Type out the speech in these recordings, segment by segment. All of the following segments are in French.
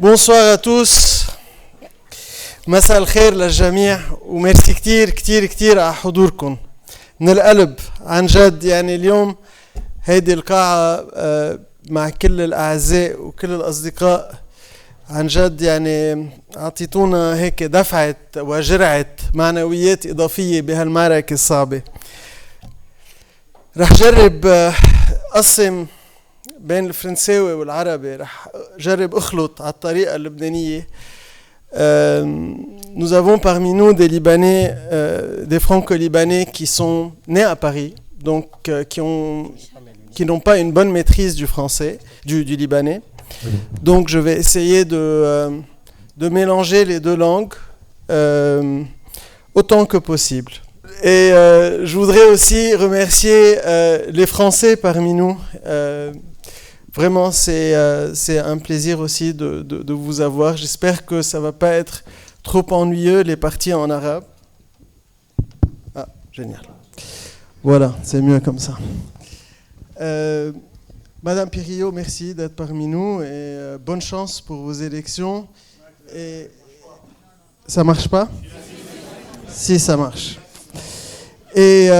Bonsoir à tous. مساء الخير للجميع وميرسي كتير كتير كتير على حضوركم من القلب عن جد. يعني اليوم هيدي القاعة مع كل الأعزاء وكل الأصدقاء عن جد يعني أعطيتونا هيك دفعة وجرعة معنويات إضافية بهالمعركة الصعبة. رح جرب أقسم بين الفرنساوي والعربي، رح جرب أخلط على الطريقة اللبنانية. Nous avons parmi nous des Libanais, des Franco-Libanais qui sont nés à Paris, donc qui n'ont pas une bonne maîtrise du français, du libanais. Donc je vais essayer de mélanger les deux langues autant que possible. Et je voudrais aussi remercier les Français parmi nous. Vraiment, c'est un plaisir aussi de vous avoir. J'espère que ça ne va pas être trop ennuyeux, les parties en arabe. Ah, génial. Voilà, c'est mieux comme ça. Madame Pirillo, merci d'être parmi nous et bonne chance pour vos élections. Et ça marche pas ? Si, ça marche. Et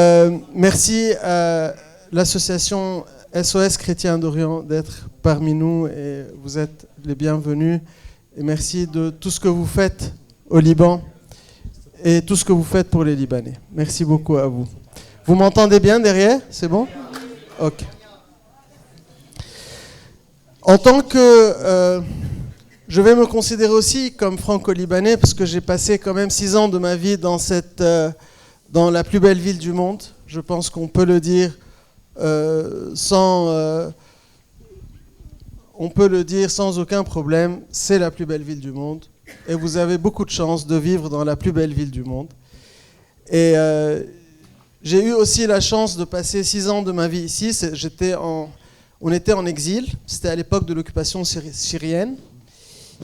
merci à l'association SOS Chrétien d'Orient d'être parmi nous et vous êtes les bienvenus. Et merci de tout ce que vous faites au Liban et tout ce que vous faites pour les Libanais. Merci beaucoup à vous. Vous m'entendez bien derrière ? C'est bon ? Ok. En tant que... je vais me considérer aussi comme franco-libanais parce que j'ai passé quand même 6 ans de ma vie dans la plus belle ville du monde. Je pense qu'on peut le dire on peut le dire sans aucun problème, c'est la plus belle ville du monde. Et vous avez beaucoup de chance de vivre dans la plus belle ville du monde. Et j'ai eu aussi la chance de passer 6 ans de ma vie ici. On était en exil, c'était à l'époque de l'occupation syrienne.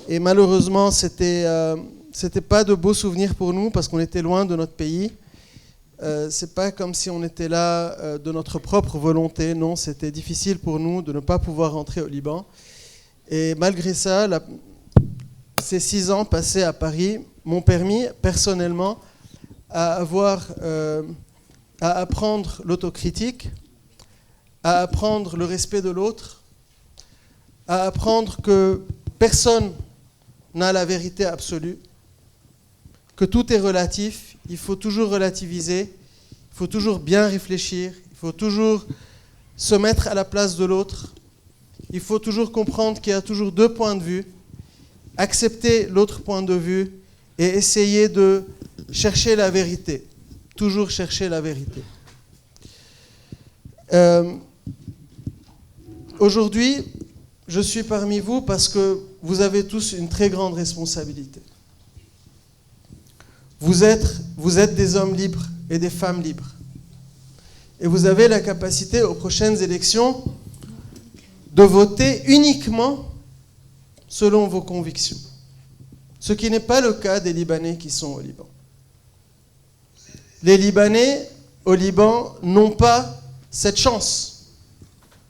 Et malheureusement, c'était pas de beaux souvenirs pour nous parce qu'on était loin de notre pays. C'est pas comme si on était là de notre propre volonté. Non, c'était difficile pour nous de ne pas pouvoir rentrer au Liban. Et malgré ça, ces 6 ans passés à Paris m'ont permis personnellement à apprendre l'autocritique, à apprendre le respect de l'autre, à apprendre que personne n'a la vérité absolue, que tout est relatif, il faut toujours relativiser, il faut toujours bien réfléchir, il faut toujours se mettre à la place de l'autre, il faut toujours comprendre qu'il y a toujours 2 points de vue, accepter l'autre point de vue et essayer de chercher la vérité, toujours chercher la vérité. Aujourd'hui, je suis parmi vous parce que vous avez tous une très grande responsabilité. Vous êtes des hommes libres et des femmes libres. Et vous avez la capacité aux prochaines élections de voter uniquement selon vos convictions. Ce qui n'est pas le cas des Libanais qui sont au Liban. Les Libanais au Liban n'ont pas cette chance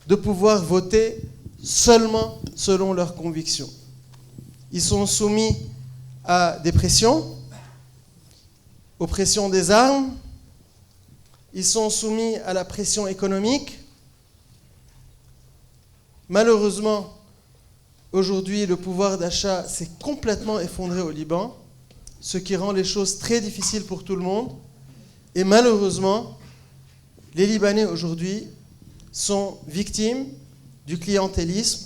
de pouvoir voter seulement selon leurs convictions. Ils sont soumis à des pressions, aux pressions des armes, ils sont soumis à la pression économique. Malheureusement, aujourd'hui, le pouvoir d'achat s'est complètement effondré au Liban, ce qui rend les choses très difficiles pour tout le monde. Et malheureusement, les Libanais aujourd'hui sont victimes du clientélisme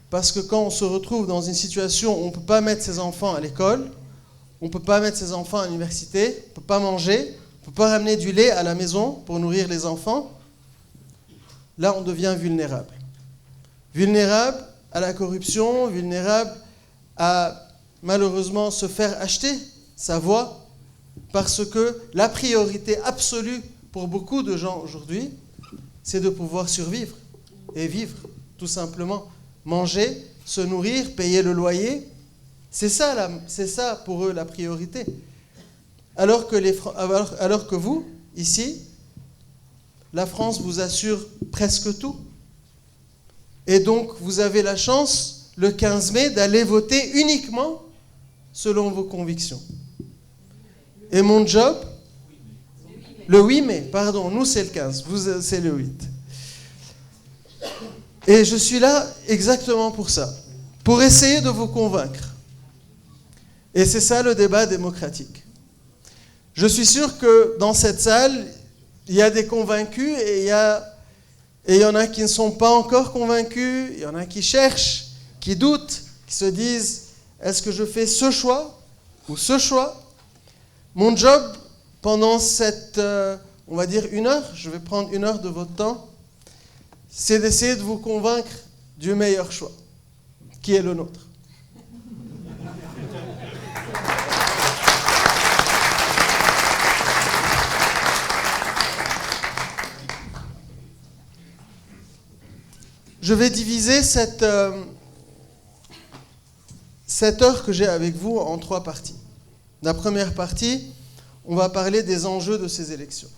parce que quand on se retrouve dans une situation où on ne peut pas mettre ses enfants à l'école, on ne peut pas mettre ses enfants à l'université, on ne peut pas manger, on ne peut pas ramener du lait à la maison pour nourrir les enfants, là on devient vulnérable. Vulnérable à la corruption, vulnérable à malheureusement se faire acheter sa voix parce que la priorité absolue pour beaucoup de gens aujourd'hui, c'est de pouvoir survivre et vivre, tout simplement. Manger, se nourrir, payer le loyer, c'est ça pour eux la priorité. Alors que vous, ici, la France vous assure presque tout. Et donc, vous avez la chance le 15 mai, d'aller voter uniquement selon vos convictions. Et mon job, le 8 mai, pardon, nous c'est le 15, vous c'est le 8. Et je suis là exactement pour ça, pour essayer de vous convaincre. Et c'est ça le débat démocratique. Je suis sûr que dans cette salle, il y a des convaincus et il y en a qui ne sont pas encore convaincus, il y en a qui cherchent, qui doutent, qui se disent « Est-ce que je fais ce choix ou ce choix ?» Mon job, pendant cette, on va dire 1 heure, je vais prendre 1 heure de votre temps, c'est d'essayer de vous convaincre du meilleur choix, qui est le nôtre. Je vais diviser cette heure que j'ai avec vous en 3 parties. La première partie, on va parler des enjeux de ces élections.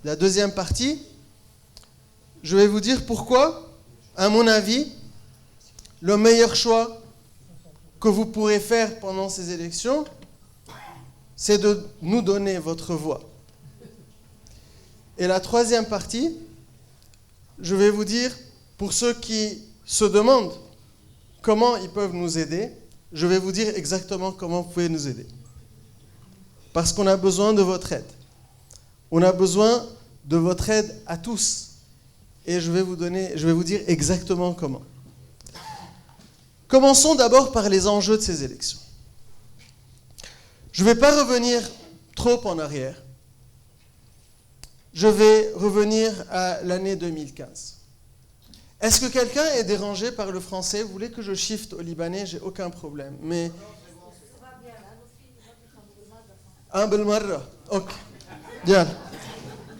La deuxième partie, je vais vous dire pourquoi, à mon avis, le meilleur choix que vous pourrez faire pendant ces élections, c'est de nous donner votre voix. Et la troisième partie, je vais vous dire, pour ceux qui se demandent comment ils peuvent nous aider, je vais vous dire exactement comment vous pouvez nous aider. Parce qu'on a besoin de votre aide. On a besoin de votre aide à tous. Et je vais vous dire exactement comment. Commençons d'abord par les enjeux de ces élections. Je ne vais pas revenir trop en arrière. Je vais revenir à l'année 2015. Est-ce que quelqu'un est dérangé par le français? Vous voulez que je shift au libanais? J'ai aucun problème. Mais... بالمرة. اوكي. يلا.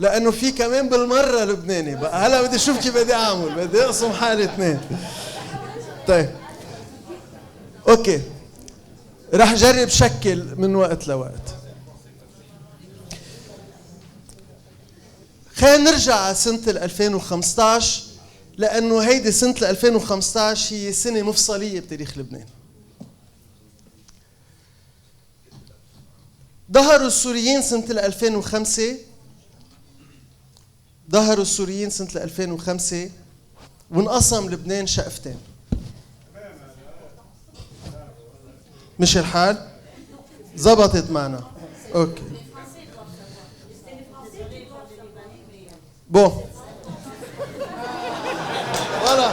لأنه في كمان بالمرة لبناني. بقى هلا بدي أشوف كيف بدي أعمل. بدي أقسم حالي 2. طيب. اوكي. راح أجرب شكل من وقت لوقت. خلينا نرجع على سنة 2015 لأنه هيدي سنة 2015 هي سنة مفصلية بتاريخ لبنان. ظهروا السوريين سنة 2005 وانقسم لبنان شقفتين. مش الحال؟ زبطت معنا. اوكي. Bon. Voilà.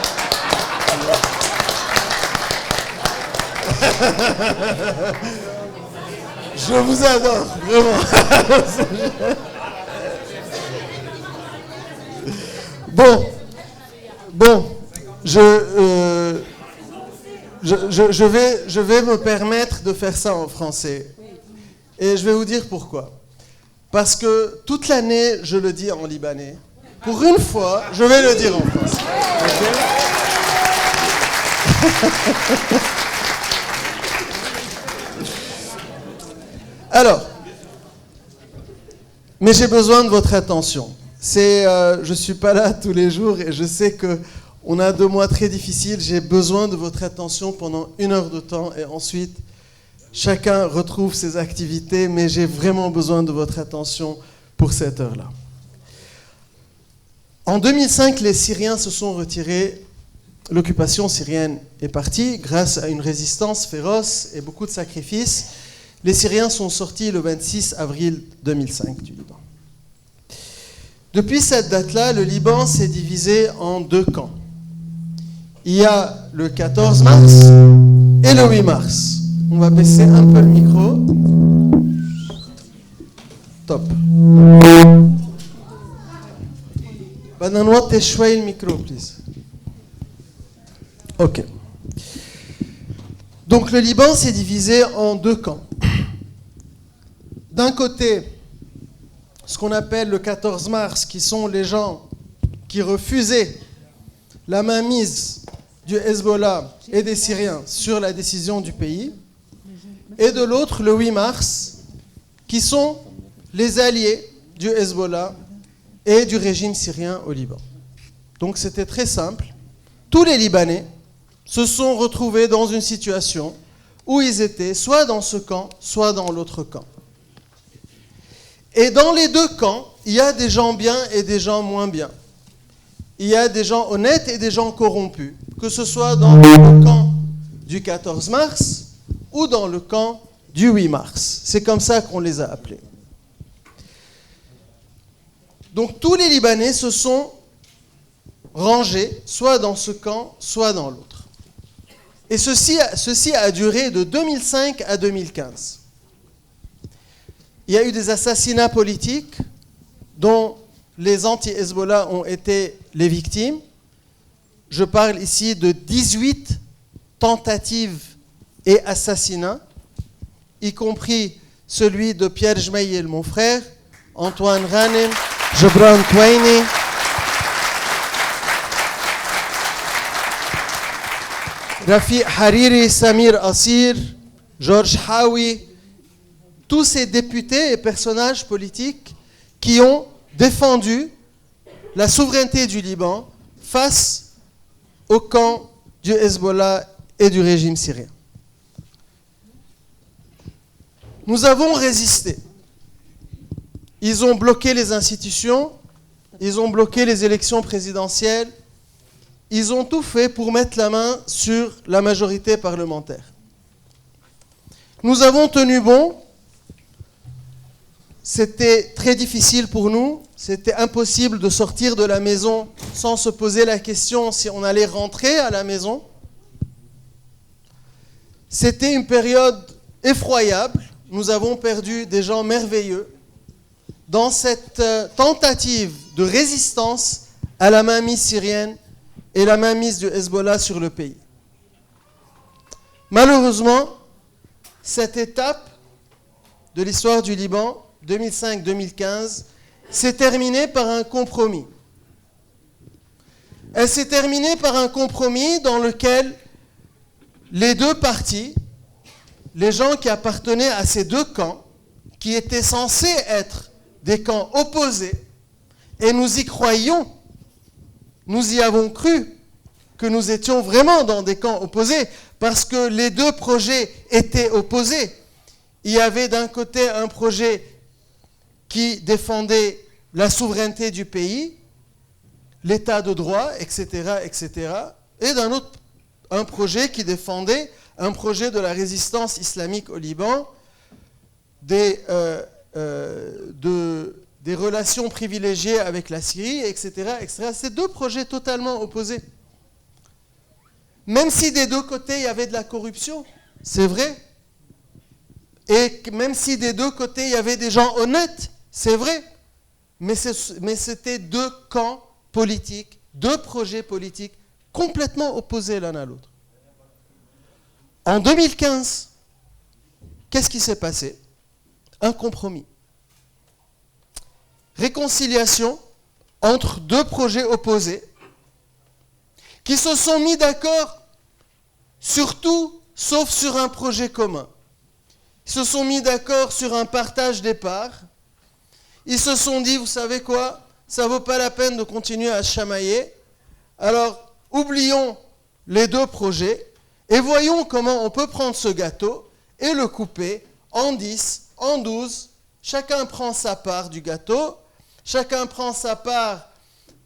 Je vous adore, vraiment. Bon, je vais me permettre de faire ça en français. Et je vais vous dire pourquoi. Parce que toute l'année, je le dis en libanais. Pour une fois, je vais le dire en français. Okay? Alors, mais j'ai besoin de votre attention. Je ne suis pas là tous les jours et je sais qu'on a 2 mois très difficiles. J'ai besoin de votre attention pendant 1 heure de temps et ensuite, chacun retrouve ses activités, mais j'ai vraiment besoin de votre attention pour cette heure-là. En 2005, les Syriens se sont retirés. L'occupation syrienne est partie grâce à une résistance féroce et beaucoup de sacrifices. Les Syriens sont sortis le 26 avril 2005 du Liban. Depuis cette date-là, le Liban s'est divisé en 2 camps. Il y a le 14 mars et le 8 mars. On va baisser un peu le micro. Top. بدنا نوطي شوي الميكرو, please. Ok. Donc le Liban s'est divisé en 2 camps. D'un côté, ce qu'on appelle le 14 mars, qui sont les gens qui refusaient la mainmise du Hezbollah et des Syriens sur la décision du pays. Et de l'autre, le 8 mars, qui sont les alliés du Hezbollah et du régime syrien au Liban. Donc c'était très simple. Tous les Libanais se sont retrouvés dans une situation où ils étaient soit dans ce camp, soit dans l'autre camp. Et dans les deux camps, il y a des gens bien et des gens moins bien. Il y a des gens honnêtes et des gens corrompus, que ce soit dans le camp du 14 mars ou dans le camp du 8 mars. C'est comme ça qu'on les a appelés. Donc tous les Libanais se sont rangés, soit dans ce camp, soit dans l'autre. Et ceci a duré de 2005 à 2015. Il y a eu des assassinats politiques dont les anti-Hezbollah ont été les victimes. Je parle ici de 18 tentatives et assassinats, y compris celui de Pierre Jmeïel, mon frère, Antoine Ghanem, Gebran Twaini, Rafi Hariri, Samir Assir, Georges Hawi, tous ces députés et personnages politiques qui ont défendu la souveraineté du Liban face au camp du Hezbollah et du régime syrien. Nous avons résisté. Ils ont bloqué les institutions, ils ont bloqué les élections présidentielles, ils ont tout fait pour mettre la main sur la majorité parlementaire. Nous avons tenu bon. C'était très difficile pour nous. C'était impossible de sortir de la maison sans se poser la question si on allait rentrer à la maison. C'était une période effroyable. Nous avons perdu des gens merveilleux dans cette tentative de résistance à la mainmise syrienne et la mainmise du Hezbollah sur le pays. Malheureusement, cette étape de l'histoire du Liban, 2005-2015, s'est terminée par un compromis. Elle s'est terminée par un compromis dans lequel les deux parties, les gens qui appartenaient à ces deux camps, qui étaient censés être des camps opposés, et nous y croyions, nous y avons cru que nous étions vraiment dans des camps opposés, parce que les deux projets étaient opposés. Il y avait d'un côté un projet qui défendait la souveraineté du pays, l'état de droit, etc., etc., et d'un autre, un projet qui défendait un projet de la résistance islamique au Liban, des relations privilégiées avec la Syrie, etc., etc. C'est deux projets totalement opposés. Même si des deux côtés il y avait de la corruption, c'est vrai. Et même si des deux côtés il y avait des gens honnêtes, c'est vrai. Mais c'était deux camps politiques, deux projets politiques complètement opposés l'un à l'autre. En 2015, qu'est-ce qui s'est passé? Un compromis. Réconciliation entre deux projets opposés qui se sont mis d'accord sur tout sauf sur un projet commun. Ils se sont mis d'accord sur un partage des parts. Ils se sont dit, vous savez quoi, ça ne vaut pas la peine de continuer à se chamailler. Alors, oublions les deux projets et voyons comment on peut prendre ce gâteau et le couper en 10, en 12. Chacun prend sa part du gâteau, chacun prend sa part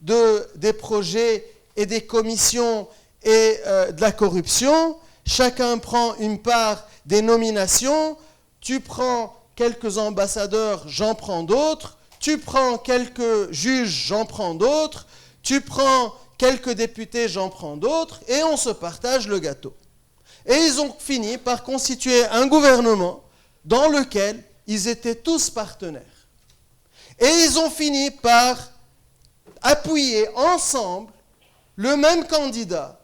des projets et des commissions et de la corruption. Chacun prend une part des nominations. Tu prends quelques ambassadeurs, j'en prends d'autres. Tu prends quelques juges, j'en prends d'autres. Tu prends quelques députés, j'en prends d'autres. Et on se partage le gâteau. Et ils ont fini par constituer un gouvernement dans lequel ils étaient tous partenaires. Et ils ont fini par appuyer ensemble le même candidat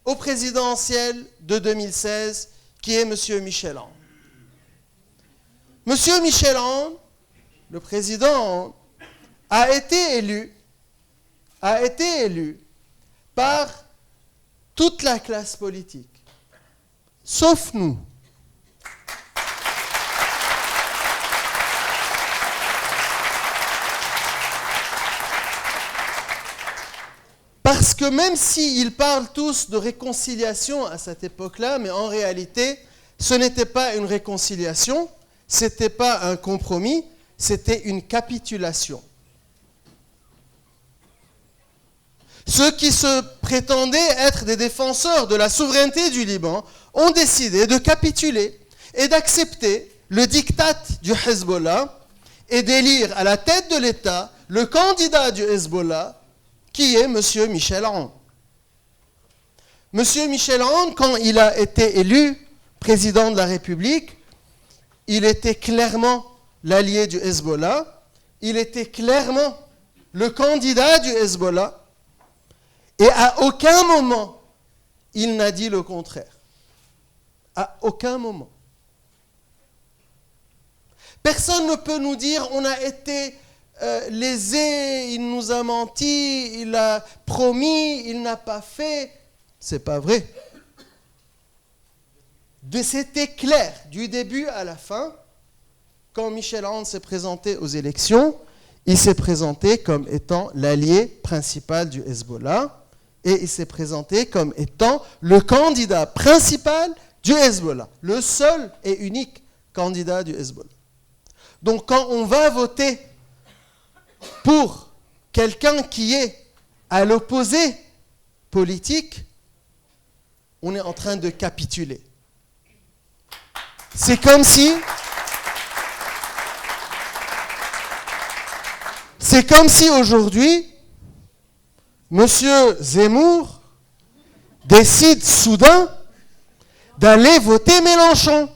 au présidentiel de 2016, qui est M. Michel Aoun. M. Michel Aoun, le président Aoun, a été élu par toute la classe politique, sauf nous. Parce que même s'ils parlent tous de réconciliation à cette époque-là, mais en réalité, ce n'était pas une réconciliation, ce n'était pas un compromis, c'était une capitulation. Ceux qui se prétendaient être des défenseurs de la souveraineté du Liban ont décidé de capituler et d'accepter le diktat du Hezbollah et d'élire à la tête de l'État le candidat du Hezbollah, qui est M. Michel Aoun. M. Michel Aoun, quand il a été élu président de la République, il était clairement l'allié du Hezbollah, il était clairement le candidat du Hezbollah, et à aucun moment, il n'a dit le contraire. À aucun moment. Personne ne peut nous dire on a été lésé, il nous a menti, il a promis, il n'a pas fait. C'est pas vrai. C'était clair du début à la fin. Quand Michel Aoun s'est présenté aux élections, il s'est présenté comme étant l'allié principal du Hezbollah et il s'est présenté comme étant le candidat principal du Hezbollah, le seul et unique candidat du Hezbollah. Donc quand on va voter pour quelqu'un qui est à l'opposé politique, on est en train de capituler. C'est comme si aujourd'hui, M. Zemmour décide soudain d'aller voter Mélenchon.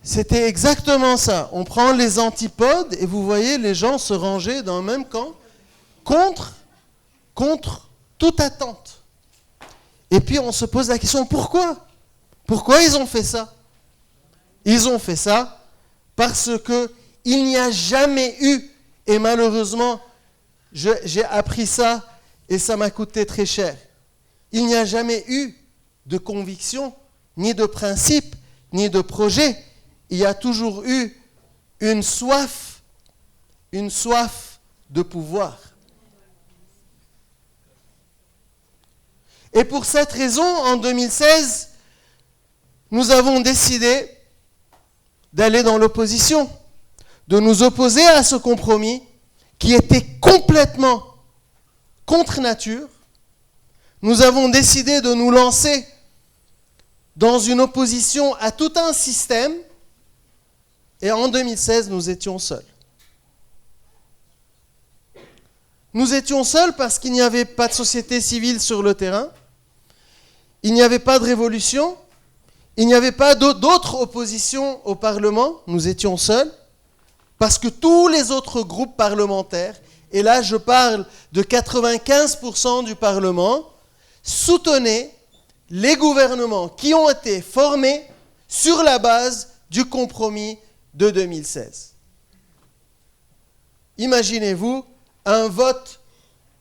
C'était exactement ça. On prend les antipodes et vous voyez les gens se ranger dans le même camp contre toute attente. Et puis on se pose la question, pourquoi ? Pourquoi ils ont fait ça ? Ils ont fait ça parce qu'il n'y a jamais eu, et malheureusement, j'ai appris ça et ça m'a coûté très cher, il n'y a jamais eu de conviction, ni de principe, ni de projet. Il y a toujours eu une soif de pouvoir. Et pour cette raison, en 2016, nous avons décidé d'aller dans l'opposition, de nous opposer à ce compromis qui était complètement contre nature. Nous avons décidé de nous lancer dans une opposition à tout un système. Et en 2016, nous étions seuls. Nous étions seuls parce qu'il n'y avait pas de société civile sur le terrain, il n'y avait pas de révolution, il n'y avait pas d'autres oppositions au Parlement, nous étions seuls, parce que tous les autres groupes parlementaires, et là je parle de 95% du Parlement, soutenaient les gouvernements qui ont été formés sur la base du compromis de 2016. Imaginez-vous un vote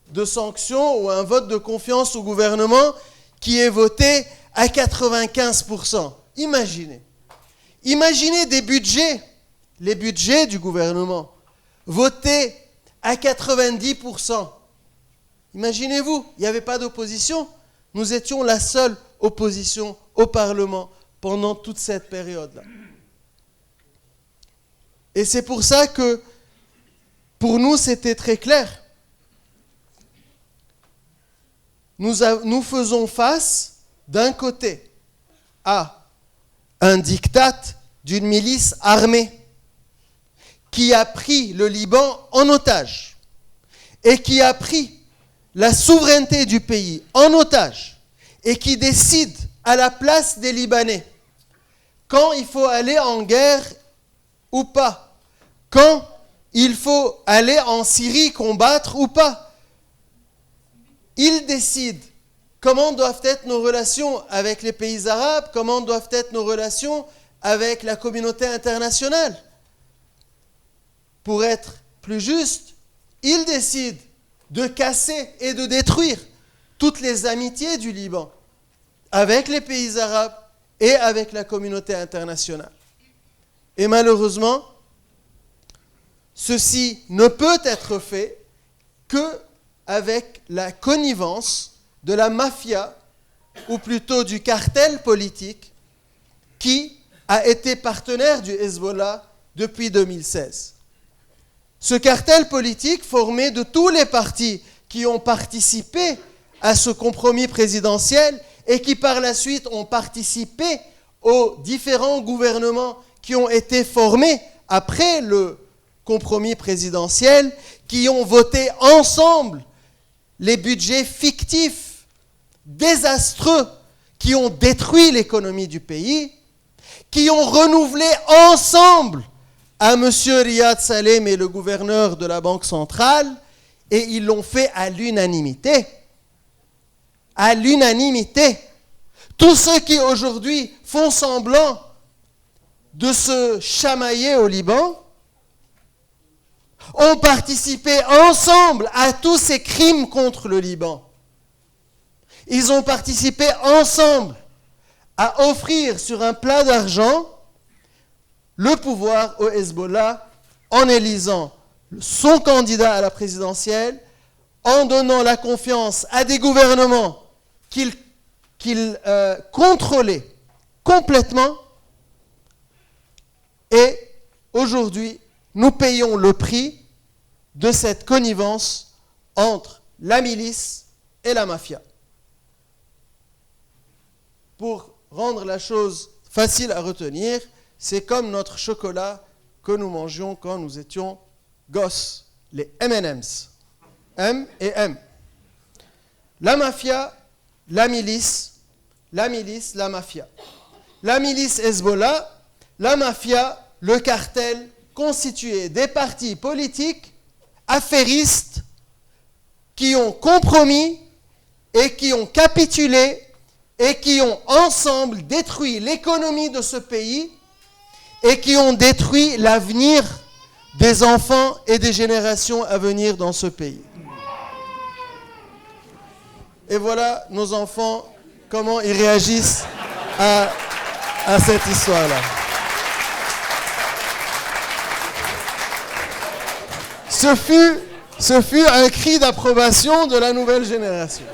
de sanction ou un vote de confiance au gouvernement qui est voté à 95%. Imaginez des budgets, les budgets du gouvernement, votés à 90%. Imaginez-vous, il n'y avait pas d'opposition. Nous étions la seule opposition au Parlement pendant toute cette période-là. Et c'est pour ça que, pour nous, c'était très clair. Nous faisons face, d'un côté, à un diktat d'une milice armée qui a pris le Liban en otage et qui a pris la souveraineté du pays en otage et qui décide à la place des Libanais quand il faut aller en guerre ou pas, quand il faut aller en Syrie combattre ou pas. Il décide comment doivent être nos relations avec les pays arabes, comment doivent être nos relations avec la communauté internationale. Pour être plus juste, il décide de casser et de détruire toutes les amitiés du Liban avec les pays arabes et avec la communauté internationale. Et malheureusement, ceci ne peut être fait qu'avec la connivence de la mafia, ou plutôt du cartel politique, qui a été partenaire du Hezbollah depuis 2016. Ce cartel politique formé de tous les partis qui ont participé à ce compromis présidentiel et qui par la suite ont participé aux différents gouvernements qui ont été formés après le compromis présidentiel, qui ont voté ensemble les budgets fictifs, désastreux, qui ont détruit l'économie du pays, qui ont renouvelé ensemble à M. Riyad Salem et le gouverneur de la Banque centrale, et ils l'ont fait à l'unanimité. À l'unanimité. Tous ceux qui aujourd'hui font semblant de se chamailler au Liban ont participé ensemble à tous ces crimes contre le Liban. Ils ont participé ensemble à offrir sur un plat d'argent le pouvoir au Hezbollah en élisant son candidat à la présidentielle, en donnant la confiance à des gouvernements qu'il contrôlait complètement. Et aujourd'hui, nous payons le prix de cette connivence entre la milice et la mafia. Pour rendre la chose facile à retenir, c'est comme notre chocolat que nous mangions quand nous étions gosses, les M&M's. M et M. La mafia, la milice, la mafia. La milice Hezbollah, la mafia, le cartel constitué des partis politiques affairistes qui ont compromis et qui ont capitulé et qui ont ensemble détruit l'économie de ce pays et qui ont détruit l'avenir des enfants et des générations à venir dans ce pays. Et voilà nos enfants, comment ils réagissent à cette histoire-là. Ce fut un cri d'approbation de la nouvelle génération.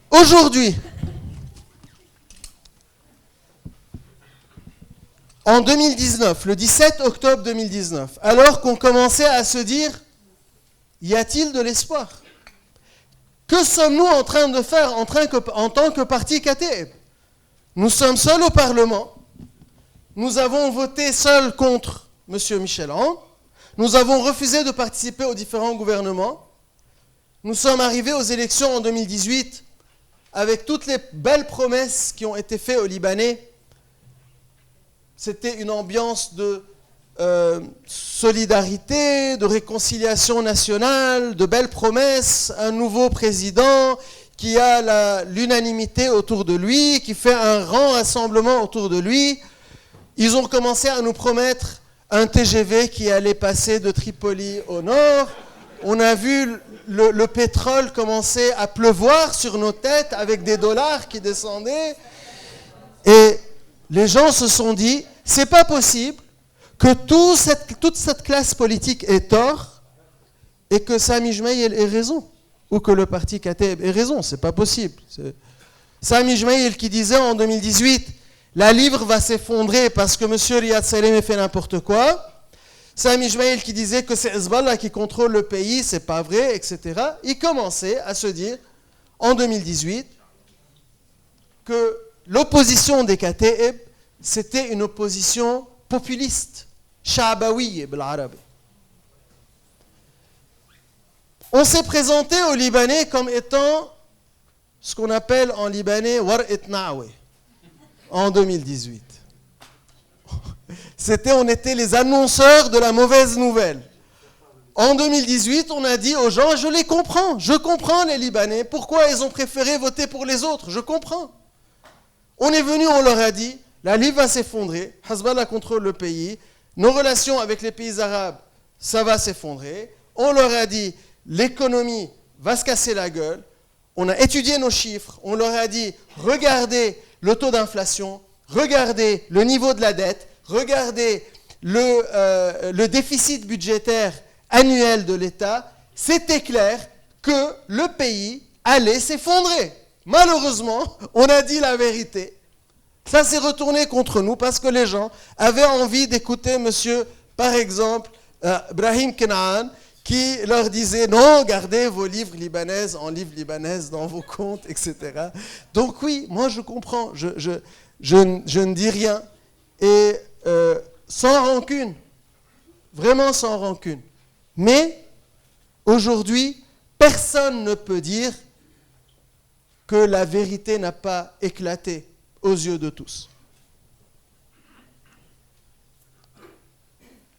Aujourd'hui, en 2019, le 17 octobre 2019, alors qu'on commençait à se dire, y a-t-il de l'espoir? Que sommes-nous en train de faire en tant que parti KTEB? Nous sommes seuls au Parlement. Nous avons voté seuls contre M. Michel Rand. Nous avons refusé de participer aux différents gouvernements. Nous sommes arrivés aux élections en 2018 avec toutes les belles promesses qui ont été faites aux Libanais. C'était une ambiance de solidarité, de réconciliation nationale, de belles promesses, un nouveau président qui a l'unanimité autour de lui, qui fait un grand rassemblement autour de lui. Ils ont commencé à nous promettre un TGV qui allait passer de Tripoli au nord. On a vu le pétrole commencer à pleuvoir sur nos têtes avec des dollars qui descendaient. Et les gens se sont dit, c'est pas possible que toute cette classe politique ait tort et que Sami Jmaïl ait raison, ou que le parti KTEB ait raison. C'est pas possible. Sami Jmaïl qui disait en 2018, la livre va s'effondrer parce que M. Riyad Salem fait n'importe quoi. Sami Jmaïl qui disait que c'est Hezbollah qui contrôle le pays, c'est pas vrai, etc. Il commençait à se dire, en 2018, que l'opposition des KTEB, c'était une opposition populiste, sha'bawiye بالعربي. On s'est présenté aux Libanais comme étant ce qu'on appelle en libanais war'it na'we en 2018. On était les annonceurs de la mauvaise nouvelle. En 2018, on a dit aux gens, je comprends les Libanais, pourquoi ils ont préféré voter pour les autres, je comprends. On est venu, on leur a dit, la livre va s'effondrer, Hezbollah contrôle le pays, nos relations avec les pays arabes, ça va s'effondrer. On leur a dit, l'économie va se casser la gueule. On a étudié nos chiffres, on leur a dit, regardez le taux d'inflation, regardez le niveau de la dette, regardez le déficit budgétaire annuel de l'État, c'était clair que le pays allait s'effondrer. Malheureusement, on a dit la vérité. Ça s'est retourné contre nous parce que les gens avaient envie d'écouter monsieur, par exemple, Brahim Kenaan, qui leur disait non, gardez vos livres libanaises en livres libanaises dans vos comptes, etc. Donc oui, moi je comprends, je ne dis rien. Et sans rancune, vraiment sans rancune. Mais aujourd'hui, personne ne peut dire que la vérité n'a pas éclaté aux yeux de tous.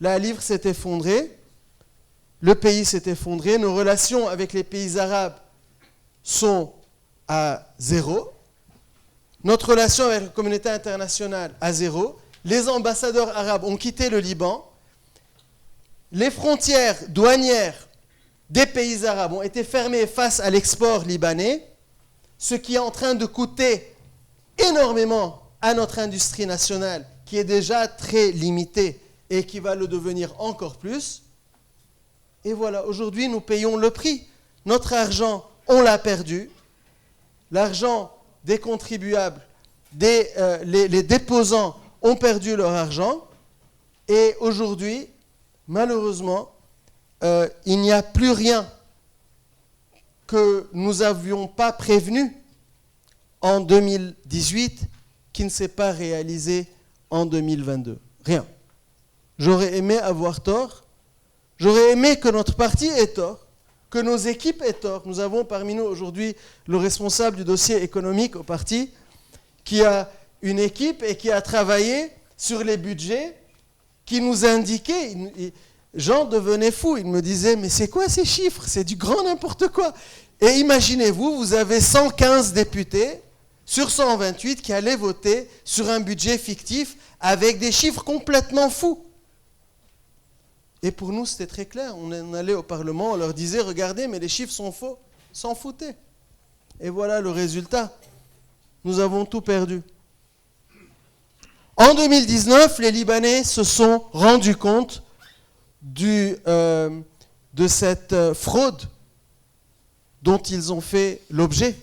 La livre s'est effondrée, le pays s'est effondré, nos relations avec les pays arabes sont à zéro, notre relation avec la communauté internationale à zéro, les ambassadeurs arabes ont quitté le Liban, les frontières douanières des pays arabes ont été fermées face à l'export libanais, ce qui est en train de coûter énormément à notre industrie nationale, qui est déjà très limitée et qui va le devenir encore plus. Et voilà, aujourd'hui, nous payons le prix. Notre argent, on l'a perdu. L'argent des contribuables, les déposants ont perdu leur argent. Et aujourd'hui, malheureusement, il n'y a plus rien que nous n'avions pas prévenu en 2018 qui ne s'est pas réalisé en 2022. Rien. J'aurais aimé avoir tort. J'aurais aimé que notre parti ait tort, que nos équipes aient tort. Nous avons parmi nous aujourd'hui le responsable du dossier économique au parti qui a une équipe et qui a travaillé sur les budgets, qui nous indiquait, Jean devenait fou, il me disait, mais c'est quoi ces chiffres? C'est du grand n'importe quoi. Et imaginez-vous, vous avez 115 députés sur 128 qui allaient voter sur un budget fictif avec des chiffres complètement fous. Et pour nous, c'était très clair. On allait au Parlement, on leur disait, regardez, mais les chiffres sont faux. Ils s'en foutaient. Et voilà le résultat. Nous avons tout perdu. En 2019, les Libanais se sont rendus compte de cette fraude dont ils ont fait l'objet.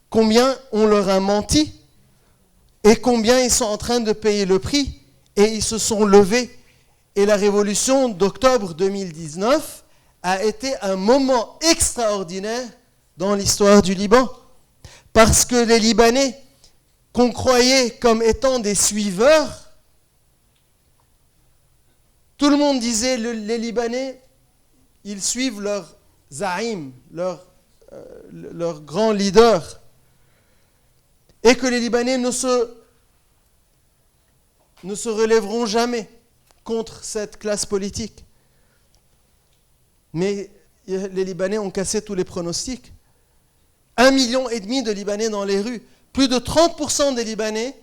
Combien on leur a menti et combien ils sont en train de payer le prix. Et ils se sont levés. Et la révolution d'octobre 2019 a été un moment extraordinaire dans l'histoire du Liban. Parce que les Libanais, qu'on croyait comme étant des suiveurs, tout le monde disait, les Libanais, ils suivent leur zaïm, leur grand leader. Et que les Libanais ne se relèveront jamais contre cette classe politique. Mais les Libanais ont cassé tous les pronostics. 1,5 million de Libanais dans les rues. Plus de 30% des Libanais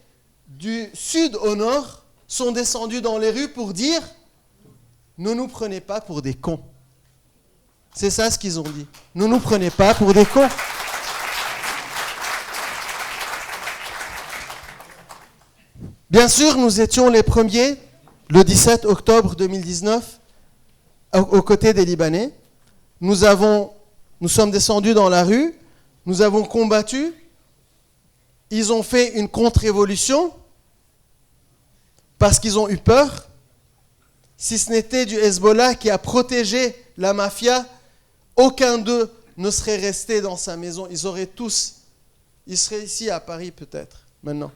du sud au nord sont descendus dans les rues pour dire « Ne nous prenez pas pour des cons ». C'est ça ce qu'ils ont dit. « Ne nous prenez pas pour des cons ». Bien sûr, nous étions les premiers, le 17 octobre 2019, aux côtés des Libanais. Nous sommes descendus dans la rue, nous avons combattu. Ils ont fait une contre-révolution parce qu'ils ont eu peur. Si ce n'était du Hezbollah qui a protégé la mafia, aucun d'eux ne serait resté dans sa maison. Ils seraient ici à Paris peut-être, maintenant.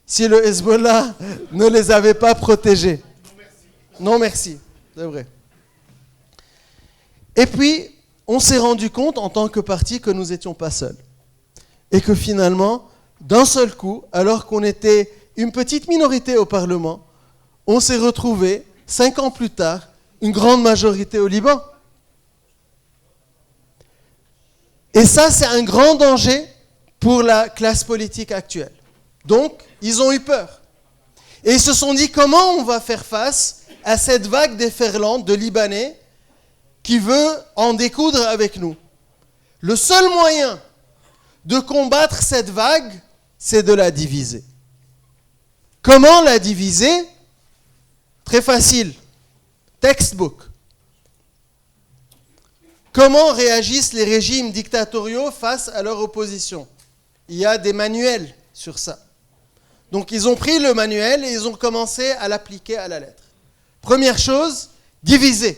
Si le Hezbollah ne les avait pas protégés. Non merci, c'est vrai. Et puis, on s'est rendu compte en tant que parti que nous n'étions pas seuls. Et que finalement, d'un seul coup, alors qu'on était une petite minorité au Parlement, on s'est retrouvé, 5 ans plus tard, une grande majorité au Liban. Et ça, c'est un grand danger pour la classe politique actuelle. Donc, ils ont eu peur. Et ils se sont dit, comment on va faire face à cette vague déferlante de Libanais qui veut en découdre avec nous? Le seul moyen de combattre cette vague, c'est de la diviser. Comment la diviser? Très facile. Textbook. Comment réagissent les régimes dictatoriaux face à leur opposition? Il y a des manuels sur ça. Donc ils ont pris le manuel et ils ont commencé à l'appliquer à la lettre. Première chose, diviser.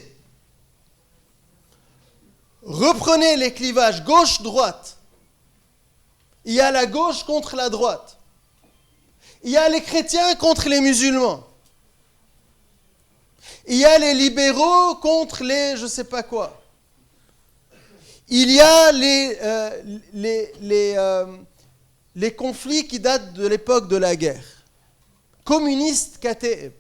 Reprenez les clivages gauche-droite. Il y a la gauche contre la droite. Il y a les chrétiens contre les musulmans. Il y a les libéraux contre les je ne sais pas quoi. Il y a les conflits qui datent de l'époque de la guerre. Communistes, KTE.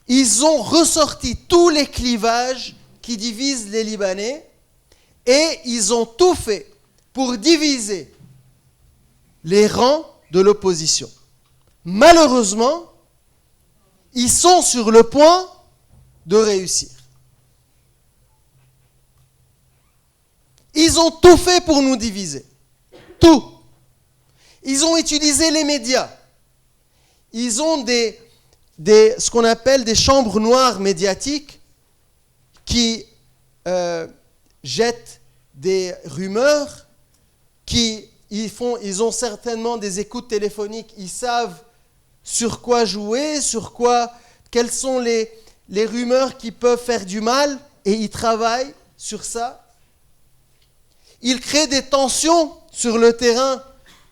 Ils ont ressorti tous les clivages qui divisent les Libanais et ils ont tout fait pour diviser les rangs de l'opposition. Malheureusement, ils sont sur le point de réussir. Ils ont tout fait pour nous diviser. Tout. Ils ont utilisé les médias. Ils ont ce qu'on appelle des chambres noires médiatiques qui jettent des rumeurs, ils ont certainement des écoutes téléphoniques, ils savent sur quoi jouer, quelles sont les rumeurs qui peuvent faire du mal, et ils travaillent sur ça. Ils créent des tensions sur le terrain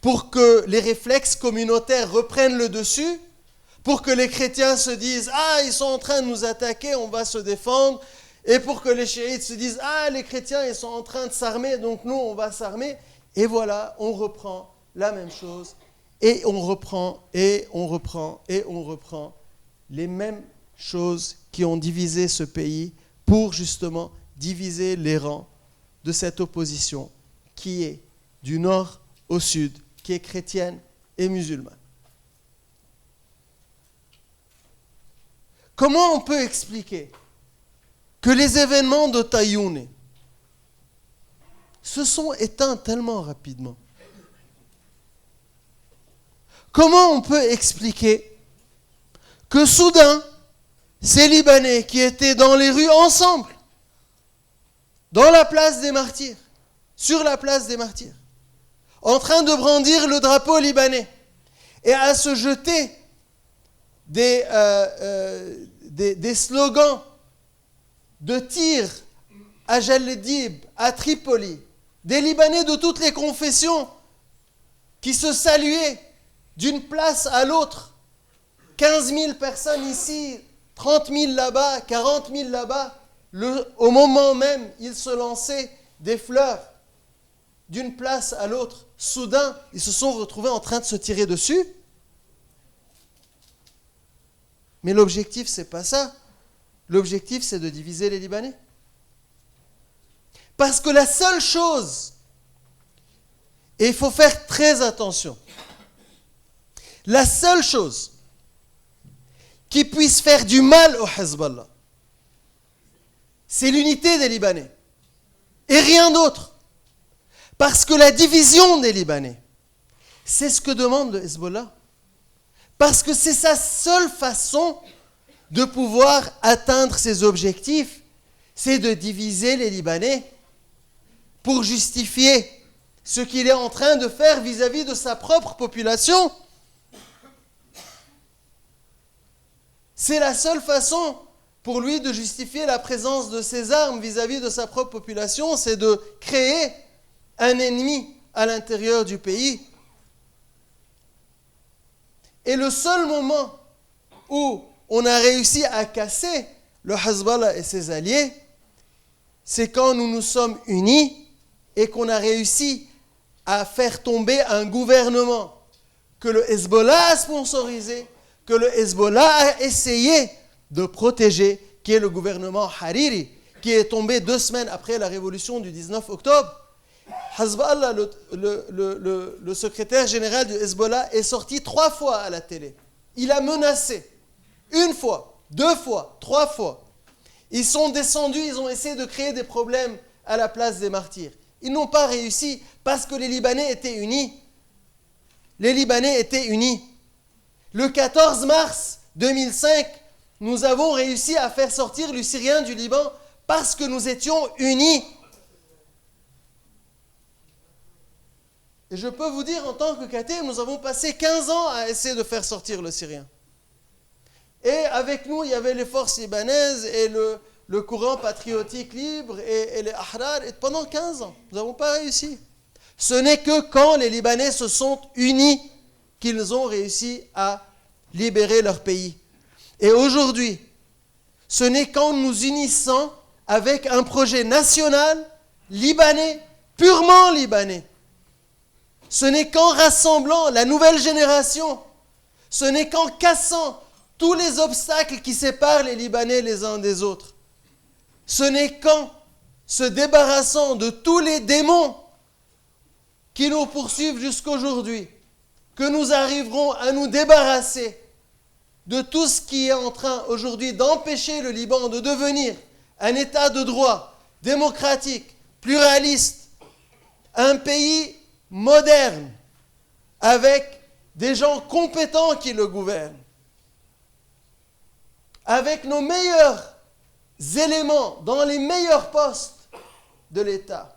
pour que les réflexes communautaires reprennent le dessus, pour que les chrétiens se disent « Ah, ils sont en train de nous attaquer, on va se défendre », et pour que les chiites se disent « Ah, les chrétiens, ils sont en train de s'armer, donc nous, on va s'armer ». Et voilà, on reprend la même chose, et on reprend, et on reprend, et on reprend les mêmes choses qui ont divisé ce pays pour justement diviser les rangs de cette opposition qui est du nord au sud, qui est chrétienne et musulmane. Comment on peut expliquer que les événements de Taïoun se sont éteints tellement rapidement? Comment on peut expliquer que soudain, ces Libanais qui étaient dans les rues ensemble, dans la place des martyrs, sur la place des martyrs, en train de brandir le drapeau libanais et à se jeter des slogans de tir à Jalledib, à Tripoli, des Libanais de toutes les confessions qui se saluaient d'une place à l'autre, 15 000 personnes ici, 30 000 là-bas, 40 000 là-bas, au moment même, ils se lançaient des fleurs d'une place à l'autre. Soudain, ils se sont retrouvés en train de se tirer dessus. Mais l'objectif, ce n'est pas ça. L'objectif, c'est de diviser les Libanais. Parce que la seule chose, et il faut faire très attention, la seule chose qui puisse faire du mal au Hezbollah, c'est l'unité des Libanais. Et rien d'autre. Parce que la division des Libanais, c'est ce que demande le Hezbollah. Parce que c'est sa seule façon de pouvoir atteindre ses objectifs, c'est de diviser les Libanais pour justifier ce qu'il est en train de faire vis-à-vis de sa propre population. C'est la seule façon pour lui de justifier la présence de ses armes vis-à-vis de sa propre population, c'est de créer un ennemi à l'intérieur du pays. Et le seul moment où on a réussi à casser le Hezbollah et ses alliés, c'est quand nous nous sommes unis et qu'on a réussi à faire tomber un gouvernement que le Hezbollah a sponsorisé, que le Hezbollah a essayé de protéger, qui est le gouvernement Hariri, qui est tombé 2 semaines après la révolution du 19 octobre. Hezbollah, le secrétaire général du Hezbollah, est sorti 3 fois à la télé. Il a menacé. 1 fois, 2 fois, 3 fois. Ils sont descendus, ils ont essayé de créer des problèmes à la place des martyrs. Ils n'ont pas réussi parce que les Libanais étaient unis. Les Libanais étaient unis. Le 14 mars 2005, nous avons réussi à faire sortir le Syrien du Liban parce que nous étions unis. Et je peux vous dire, en tant que Khatib, nous avons passé 15 ans à essayer de faire sortir le Syrien. Et avec nous, il y avait les forces libanaises et le courant patriotique libre et les Ahrar. Et pendant 15 ans, nous n'avons pas réussi. Ce n'est que quand les Libanais se sont unis qu'ils ont réussi à libérer leur pays. Et aujourd'hui, ce n'est qu'en nous unissant avec un projet national, libanais, purement libanais. Ce n'est qu'en rassemblant la nouvelle génération, ce n'est qu'en cassant tous les obstacles qui séparent les Libanais les uns des autres. Ce n'est qu'en se débarrassant de tous les démons qui nous poursuivent jusqu'aujourd'hui que nous arriverons à nous débarrasser de tout ce qui est en train aujourd'hui d'empêcher le Liban de devenir un État de droit, démocratique, pluraliste, un pays moderne, avec des gens compétents qui le gouvernent, avec nos meilleurs éléments dans les meilleurs postes de l'État.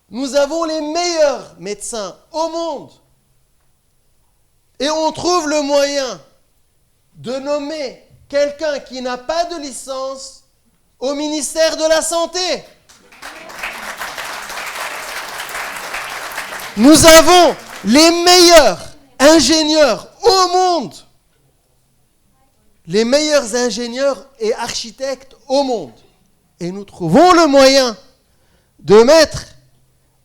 Nous avons les meilleurs médecins au monde. Et on trouve le moyen de nommer quelqu'un qui n'a pas de licence au ministère de la Santé. Nous avons les meilleurs ingénieurs au monde. Les meilleurs ingénieurs et architectes au monde. Et nous trouvons le moyen de mettre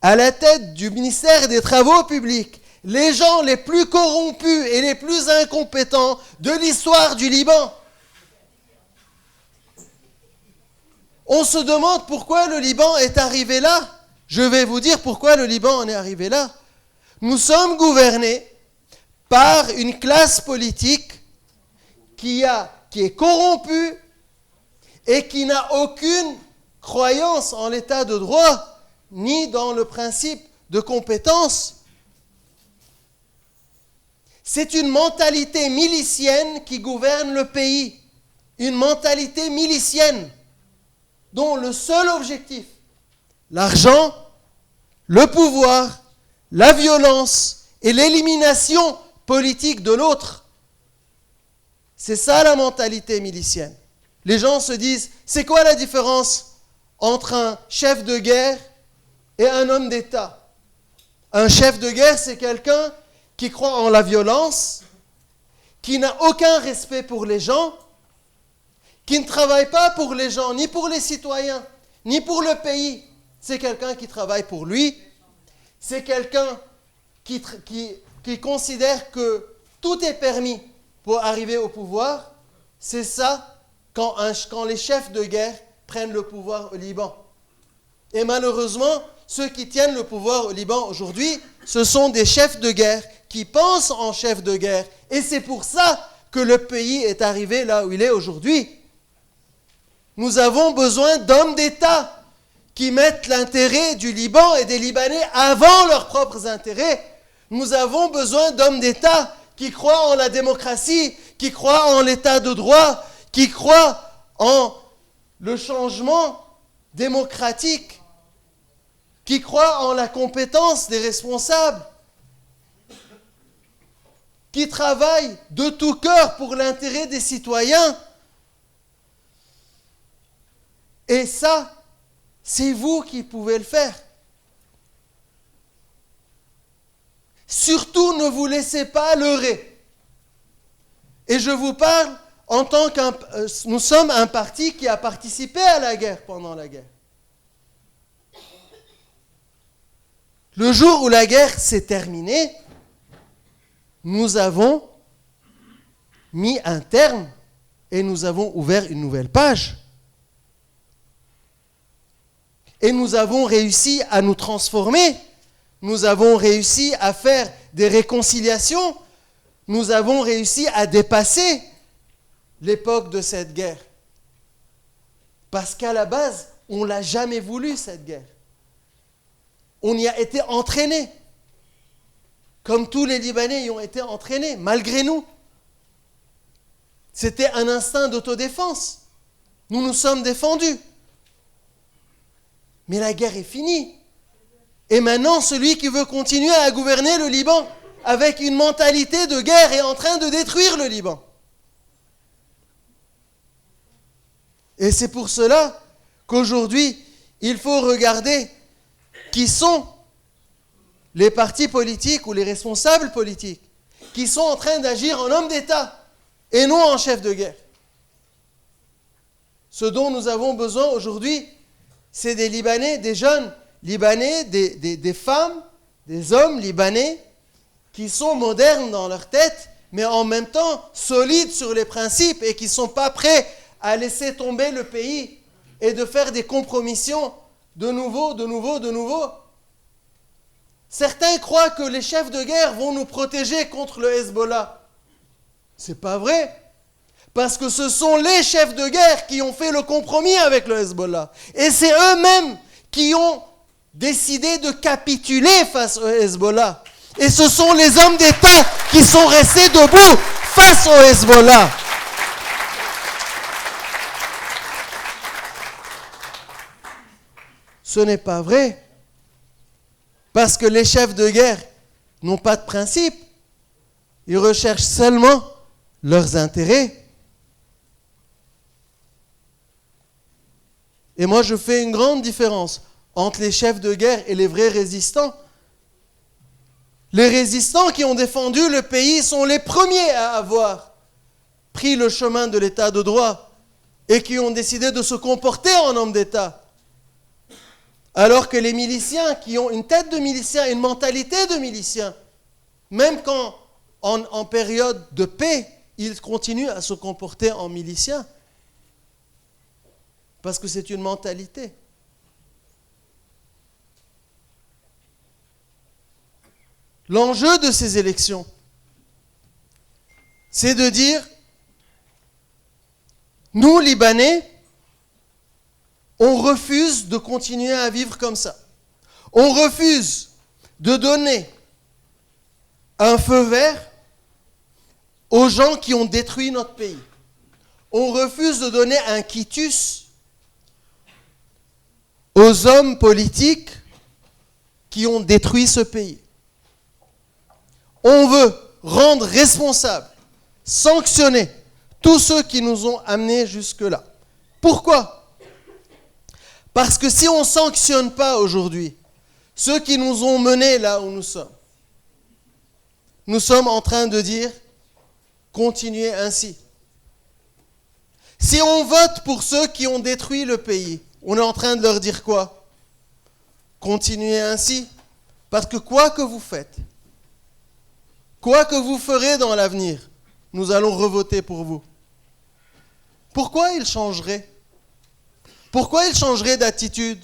à la tête du ministère des Travaux publics les gens les plus corrompus et les plus incompétents de l'histoire du Liban. On se demande pourquoi le Liban est arrivé là. Je vais vous dire pourquoi le Liban en est arrivé là. Nous sommes gouvernés par une classe politique qui est corrompue et qui n'a aucune croyance en l'état de droit, ni dans le principe de compétence. C'est une mentalité milicienne qui gouverne le pays. Une mentalité milicienne dont le seul objectif, l'argent, le pouvoir, la violence et l'élimination politique de l'autre. C'est ça la mentalité milicienne. Les gens se disent, c'est quoi la différence entre un chef de guerre et un homme d'État? Un chef de guerre, c'est quelqu'un qui croit en la violence, qui n'a aucun respect pour les gens, qui ne travaille pas pour les gens, ni pour les citoyens, ni pour le pays. C'est quelqu'un qui travaille pour lui. C'est quelqu'un qui considère que tout est permis pour arriver au pouvoir. C'est ça quand les chefs de guerre prennent le pouvoir au Liban. Et malheureusement, ceux qui tiennent le pouvoir au Liban aujourd'hui, ce sont des chefs de guerre qui pensent en chefs de guerre. Et c'est pour ça que le pays est arrivé là où il est aujourd'hui. Nous avons besoin d'hommes d'État qui mettent l'intérêt du Liban et des Libanais avant leurs propres intérêts. Nous avons besoin d'hommes d'État qui croient en la démocratie, qui croient en l'état de droit, qui croient en le changement démocratique, qui croient en la compétence des responsables, qui travaillent de tout cœur pour l'intérêt des citoyens. Et ça, c'est vous qui pouvez le faire. Surtout, ne vous laissez pas leurrer. Et je vous parle en tant nous sommes un parti qui a participé à la guerre pendant la guerre. Le jour où la guerre s'est terminée, nous avons mis un terme et nous avons ouvert une nouvelle page. Et nous avons réussi à nous transformer. Nous avons réussi à faire des réconciliations. Nous avons réussi à dépasser l'époque de cette guerre. Parce qu'à la base, on ne l'a jamais voulu, cette guerre. On y a été entraînés. Comme tous les Libanais y ont été entraînés, malgré nous. C'était un instinct d'autodéfense. Nous nous sommes défendus. Mais la guerre est finie. Et maintenant, celui qui veut continuer à gouverner le Liban avec une mentalité de guerre est en train de détruire le Liban. Et c'est pour cela qu'aujourd'hui, il faut regarder qui sont les partis politiques ou les responsables politiques qui sont en train d'agir en hommes d'État et non en chefs de guerre. Ce dont nous avons besoin aujourd'hui, c'est des Libanais, des jeunes Libanais, des femmes, des hommes libanais qui sont modernes dans leur tête, mais en même temps solides sur les principes et qui ne sont pas prêts à laisser tomber le pays et de faire des compromissions de nouveau. Certains croient que les chefs de guerre vont nous protéger contre le Hezbollah. C'est pas vrai. Parce que ce sont les chefs de guerre qui ont fait le compromis avec le Hezbollah. Et c'est eux-mêmes qui ont décidé de capituler face au Hezbollah. Et ce sont les hommes d'État qui sont restés debout face au Hezbollah. Ce n'est pas vrai. Parce que les chefs de guerre n'ont pas de principe. Ils recherchent seulement leurs intérêts. Et moi, je fais une grande différence entre les chefs de guerre et les vrais résistants. Les résistants qui ont défendu le pays sont les premiers à avoir pris le chemin de l'état de droit et qui ont décidé de se comporter en hommes d'État. Alors que les miliciens qui ont une tête de milicien, une mentalité de milicien, même quand en période de paix, ils continuent à se comporter en miliciens. Parce que c'est une mentalité. L'enjeu de ces élections, c'est de dire, nous, Libanais, on refuse de continuer à vivre comme ça. On refuse de donner un feu vert aux gens qui ont détruit notre pays. On refuse de donner un quitus aux hommes politiques qui ont détruit ce pays. On veut rendre responsables, sanctionner tous ceux qui nous ont amenés jusque-là. Pourquoi ? Parce que si on ne sanctionne pas aujourd'hui ceux qui nous ont menés là où nous sommes en train de dire continuez ainsi. Si on vote pour ceux qui ont détruit le pays, on est en train de leur dire quoi ? Continuez ainsi. Parce que quoi que vous faites, quoi que vous ferez dans l'avenir, nous allons revoter pour vous. Pourquoi ils changeraient ? Pourquoi ils changeraient d'attitude ?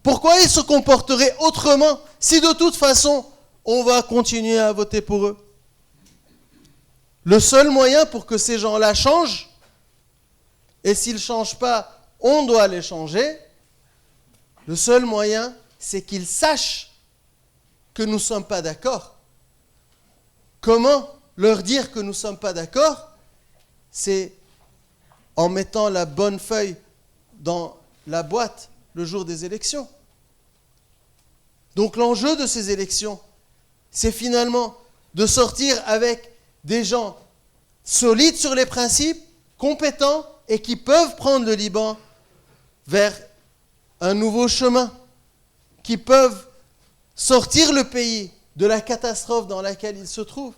Pourquoi ils se comporteraient autrement si de toute façon, on va continuer à voter pour eux ? Le seul moyen pour que ces gens-là changent, et s'ils ne changent pas, on doit les changer, le seul moyen, c'est qu'ils sachent que nous ne sommes pas d'accord. Comment leur dire que nous ne sommes pas d'accord ? C'est en mettant la bonne feuille dans la boîte le jour des élections. Donc l'enjeu de ces élections, c'est finalement de sortir avec des gens solides sur les principes, compétents et qui peuvent prendre le Liban vers un nouveau chemin, qui peuvent sortir le pays de la catastrophe dans laquelle il se trouve.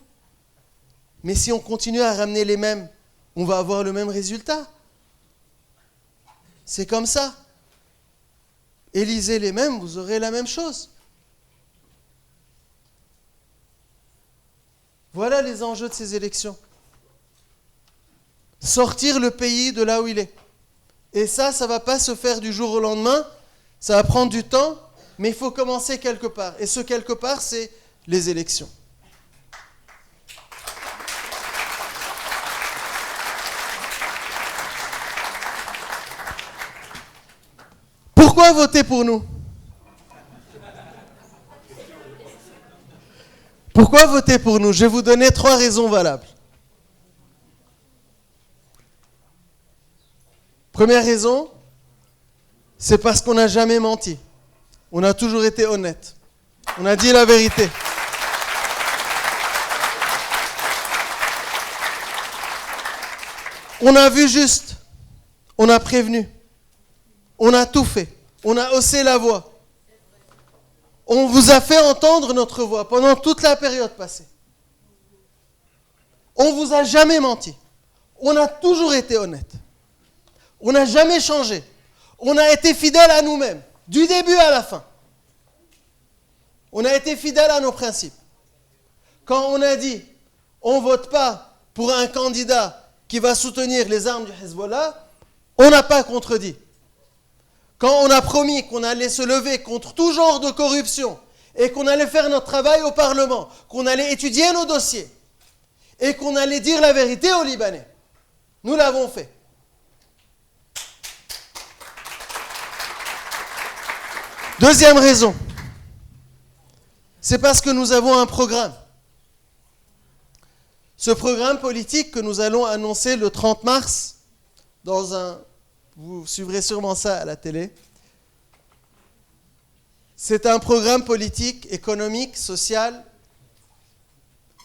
Mais si on continue à ramener les mêmes, on va avoir le même résultat. C'est comme ça. Élisez les mêmes, vous aurez la même chose. Voilà les enjeux de ces élections. Sortir le pays de là où il est. Et ça ne va pas se faire du jour au lendemain, ça va prendre du temps, mais il faut commencer quelque part. Et ce quelque part, c'est les élections. Pourquoi voter pour nous ? Pourquoi voter pour nous? Je vais vous donner 3 raisons valables. Première raison, c'est parce qu'on n'a jamais menti. On a toujours été honnête. On a dit la vérité. On a vu juste. On a prévenu. On a tout fait. On a haussé la voix. On vous a fait entendre notre voix pendant toute la période passée. On ne vous a jamais menti. On a toujours été honnête. On n'a jamais changé. On a été fidèles à nous-mêmes, du début à la fin. On a été fidèles à nos principes. Quand on a dit, on ne vote pas pour un candidat qui va soutenir les armes du Hezbollah, on n'a pas contredit. Quand on a promis qu'on allait se lever contre tout genre de corruption et qu'on allait faire notre travail au Parlement, qu'on allait étudier nos dossiers et qu'on allait dire la vérité aux Libanais, nous l'avons fait. Deuxième raison, c'est parce que nous avons un programme. Ce programme politique que nous allons annoncer le 30 mars, vous suivrez sûrement ça à la télé, c'est un programme politique, économique, social,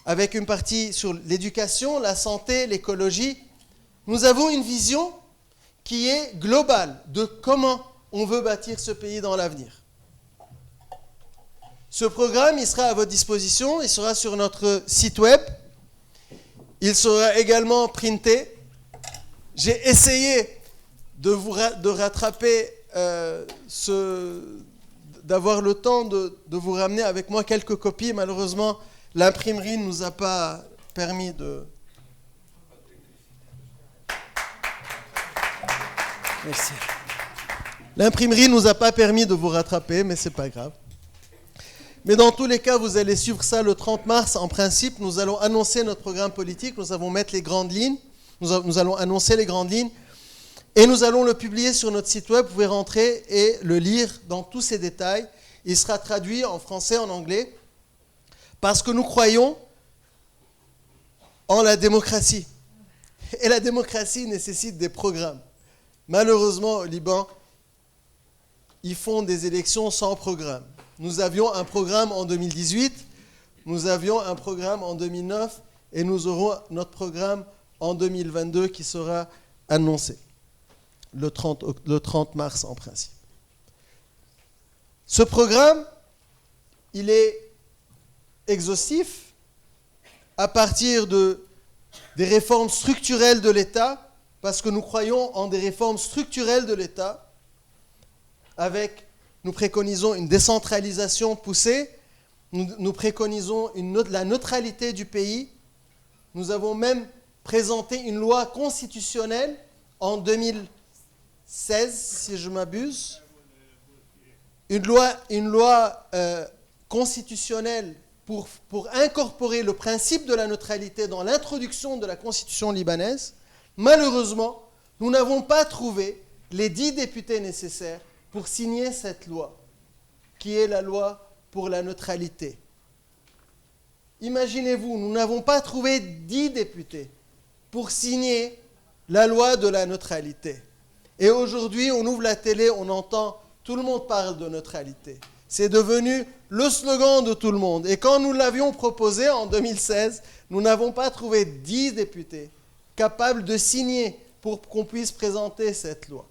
avec une partie sur l'éducation, la santé, l'écologie. Nous avons une vision qui est globale de comment on veut bâtir ce pays dans l'avenir. Ce programme, il sera à votre disposition, il sera sur notre site web, il sera également printé. J'ai essayé de rattraper, d'avoir le temps de vous ramener avec moi quelques copies. Malheureusement, l'imprimerie ne nous a pas permis de... Merci. L'imprimerie ne nous a pas permis de vous rattraper, mais ce n'est pas grave. Mais dans tous les cas, vous allez suivre ça le 30 mars. En principe, nous allons annoncer notre programme politique. Nous allons mettre les grandes lignes. Nous allons annoncer les grandes lignes. Et nous allons le publier sur notre site web. Vous pouvez rentrer et le lire dans tous ses détails. Il sera traduit en français, en anglais. Parce que nous croyons en la démocratie. Et la démocratie nécessite des programmes. Malheureusement, au Liban, ils font des élections sans programme. Nous avions un programme en 2018, nous avions un programme en 2009 et nous aurons notre programme en 2022 qui sera annoncé le 30 mars en principe. Ce programme, il est exhaustif à partir des réformes structurelles de l'État, parce que nous croyons en des réformes structurelles de l'État nous préconisons une décentralisation poussée, nous préconisons la neutralité du pays. Nous avons même présenté une loi constitutionnelle en 2016, si je m'abuse. Une loi constitutionnelle pour incorporer le principe de la neutralité dans l'introduction de la constitution libanaise. Malheureusement, nous n'avons pas trouvé les 10 députés nécessaires pour signer cette loi, qui est la loi pour la neutralité. Imaginez-vous, nous n'avons pas trouvé 10 députés pour signer la loi de la neutralité. Et aujourd'hui, on ouvre la télé, on entend, tout le monde parle de neutralité. C'est devenu le slogan de tout le monde. Et quand nous l'avions proposé en 2016, nous n'avons pas trouvé 10 députés capables de signer pour qu'on puisse présenter cette loi.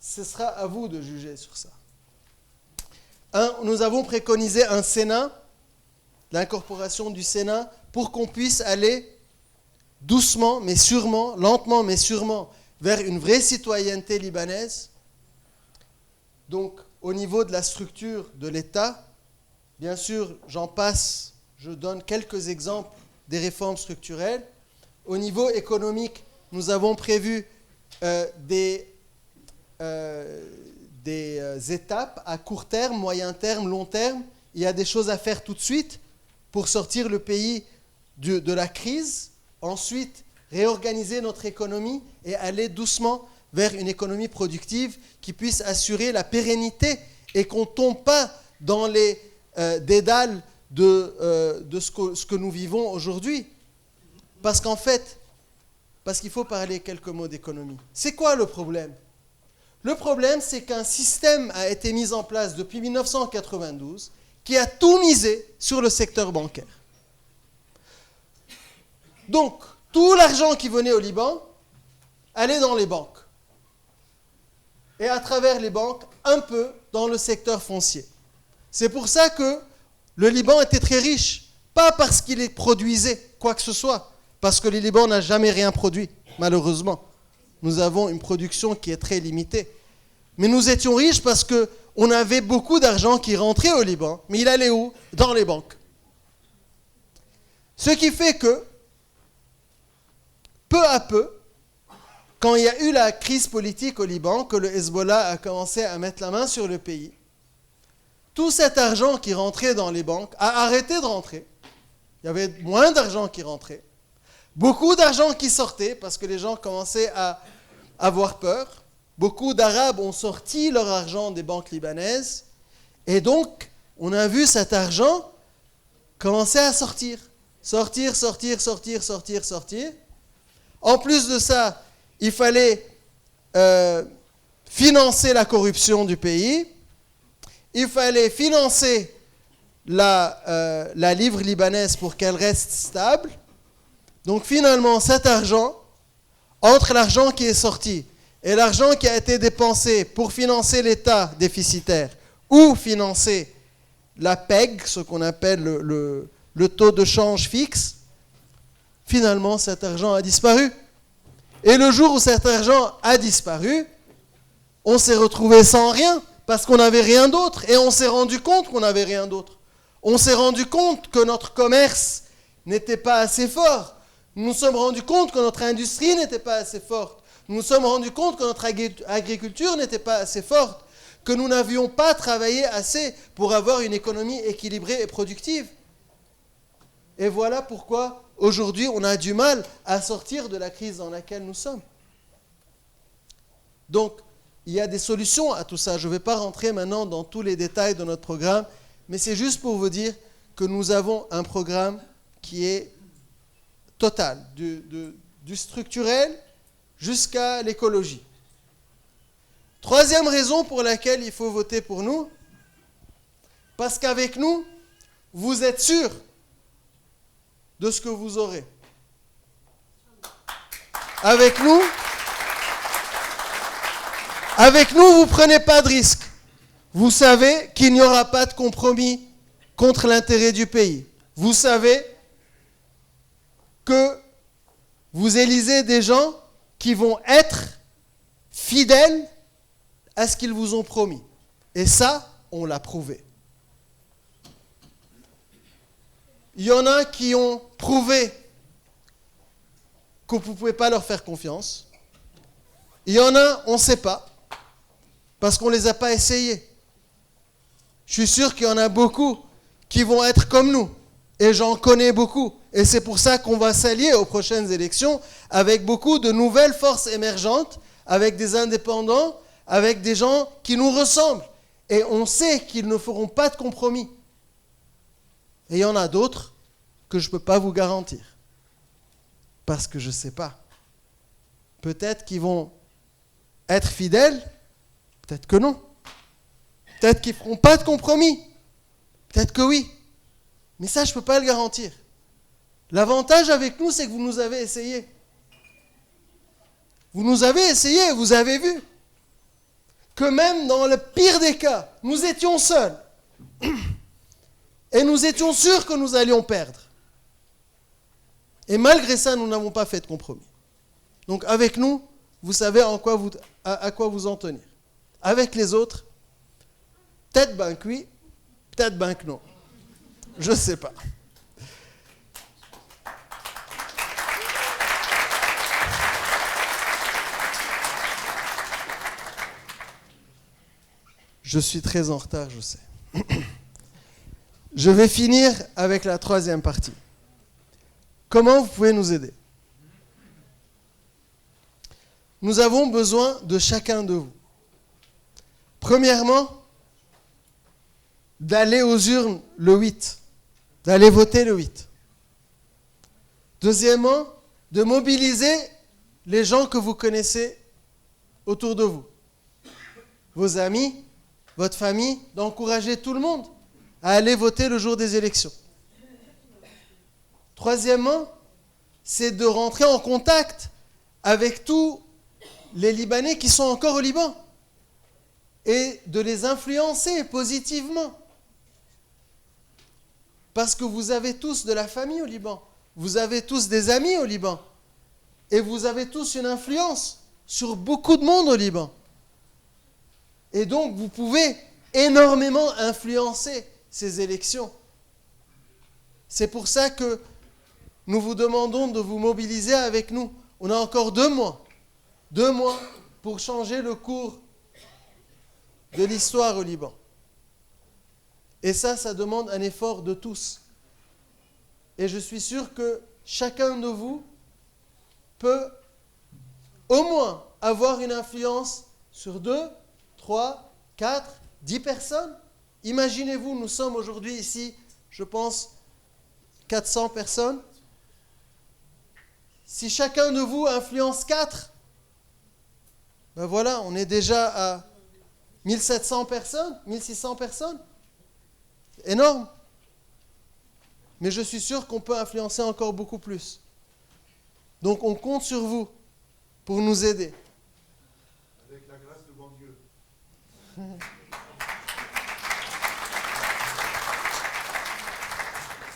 Ce sera à vous de juger sur ça. Nous avons préconisé un Sénat, l'incorporation du Sénat, pour qu'on puisse aller doucement mais sûrement, lentement mais sûrement, vers une vraie citoyenneté libanaise. Donc, au niveau de la structure de l'État, bien sûr, je donne quelques exemples des réformes structurelles. Au niveau économique, nous avons prévu des étapes à court terme, moyen terme, long terme. Il y a des choses à faire tout de suite pour sortir le pays de la crise. Ensuite, réorganiser notre économie et aller doucement vers une économie productive qui puisse assurer la pérennité et qu'on ne tombe pas dans les dédales de ce que nous vivons aujourd'hui. Parce qu'il faut parler quelques mots d'économie. C'est quoi le problème ? Le problème, c'est qu'un système a été mis en place depuis 1992 qui a tout misé sur le secteur bancaire. Donc, tout l'argent qui venait au Liban allait dans les banques. Et à travers les banques, un peu dans le secteur foncier. C'est pour ça que le Liban était très riche. Pas parce qu'il produisait quoi que ce soit, parce que le Liban n'a jamais rien produit, malheureusement. Nous avons une production qui est très limitée. Mais nous étions riches parce qu'on avait beaucoup d'argent qui rentrait au Liban, mais il allait où ? Dans les banques. Ce qui fait que, peu à peu, quand il y a eu la crise politique au Liban, que le Hezbollah a commencé à mettre la main sur le pays, tout cet argent qui rentrait dans les banques a arrêté de rentrer. Il y avait moins d'argent qui rentrait. Beaucoup d'argent qui sortait parce que les gens commençaient à avoir peur. Beaucoup d'Arabes ont sorti leur argent des banques libanaises. Et donc, on a vu cet argent commencer à sortir. Sortir. En plus de ça, il fallait financer la corruption du pays. Il fallait financer la livre libanaise pour qu'elle reste stable. Donc finalement, cet argent, entre l'argent qui est sorti et l'argent qui a été dépensé pour financer l'État déficitaire ou financer la PEG, ce qu'on appelle le taux de change fixe, finalement cet argent a disparu. Et le jour où cet argent a disparu, on s'est retrouvé sans rien parce qu'on n'avait rien d'autre et on s'est rendu compte qu'on n'avait rien d'autre. On s'est rendu compte que notre commerce n'était pas assez fort. Nous nous sommes rendus compte que notre industrie n'était pas assez forte. Nous nous sommes rendus compte que notre agriculture n'était pas assez forte, que nous n'avions pas travaillé assez pour avoir une économie équilibrée et productive. Et voilà pourquoi aujourd'hui on a du mal à sortir de la crise dans laquelle nous sommes. Donc, il y a des solutions à tout ça. Je ne vais pas rentrer maintenant dans tous les détails de notre programme, mais c'est juste pour vous dire que nous avons un programme qui est total, du structurel jusqu'à l'écologie. Troisième raison pour laquelle il faut voter pour nous, parce qu'avec nous, vous êtes sûr de ce que vous aurez. Avec nous, vous ne prenez pas de risque. Vous savez qu'il n'y aura pas de compromis contre l'intérêt du pays. Vous savez que vous élisez des gens qui vont être fidèles à ce qu'ils vous ont promis. Et ça, on l'a prouvé. Il y en a qui ont prouvé que vous ne pouvez pas leur faire confiance. Il y en a, on ne sait pas, parce qu'on ne les a pas essayés. Je suis sûr qu'il y en a beaucoup qui vont être comme nous. Et j'en connais beaucoup. Et c'est pour ça qu'on va s'allier aux prochaines élections avec beaucoup de nouvelles forces émergentes, avec des indépendants, avec des gens qui nous ressemblent. Et on sait qu'ils ne feront pas de compromis. Et il y en a d'autres que je ne peux pas vous garantir. Parce que je ne sais pas. Peut-être qu'ils vont être fidèles, peut-être que non. Peut-être qu'ils ne feront pas de compromis. Peut-être que oui. Mais ça, je ne peux pas le garantir. L'avantage avec nous, c'est que vous nous avez essayé. Vous nous avez essayé, vous avez vu que même dans le pire des cas, nous étions seuls. Et nous étions sûrs que nous allions perdre. Et malgré ça, nous n'avons pas fait de compromis. Donc avec nous, vous savez à quoi vous en tenir. Avec les autres, peut-être ben que oui, peut-être ben que non. Je ne sais pas. Je suis très en retard, je sais. Je vais finir avec la troisième partie. Comment vous pouvez nous aider ? Nous avons besoin de chacun de vous. Premièrement, d'aller aux urnes le 8. d'aller voter le 8. Deuxièmement, de mobiliser les gens que vous connaissez autour de vous. Vos amis, votre famille, d'encourager tout le monde à aller voter le jour des élections. Troisièmement, c'est de rentrer en contact avec tous les Libanais qui sont encore au Liban et de les influencer positivement. Parce que vous avez tous de la famille au Liban, vous avez tous des amis au Liban et vous avez tous une influence sur beaucoup de monde au Liban. Et donc vous pouvez énormément influencer ces élections. C'est pour ça que nous vous demandons de vous mobiliser avec nous. On a encore 2 mois. 2 mois pour changer le cours de l'histoire au Liban. Et ça demande un effort de tous. Et je suis sûr que chacun de vous peut au moins avoir une influence sur 2, 3, 4, 10 personnes. Imaginez-vous, nous sommes aujourd'hui ici, je pense, 400 personnes. Si chacun de vous influence 4, ben voilà, on est déjà à 1700 personnes, 1600 personnes. Énorme. Mais je suis sûr qu'on peut influencer encore beaucoup plus. Donc on compte sur vous pour nous aider. Avec la grâce de bon Dieu.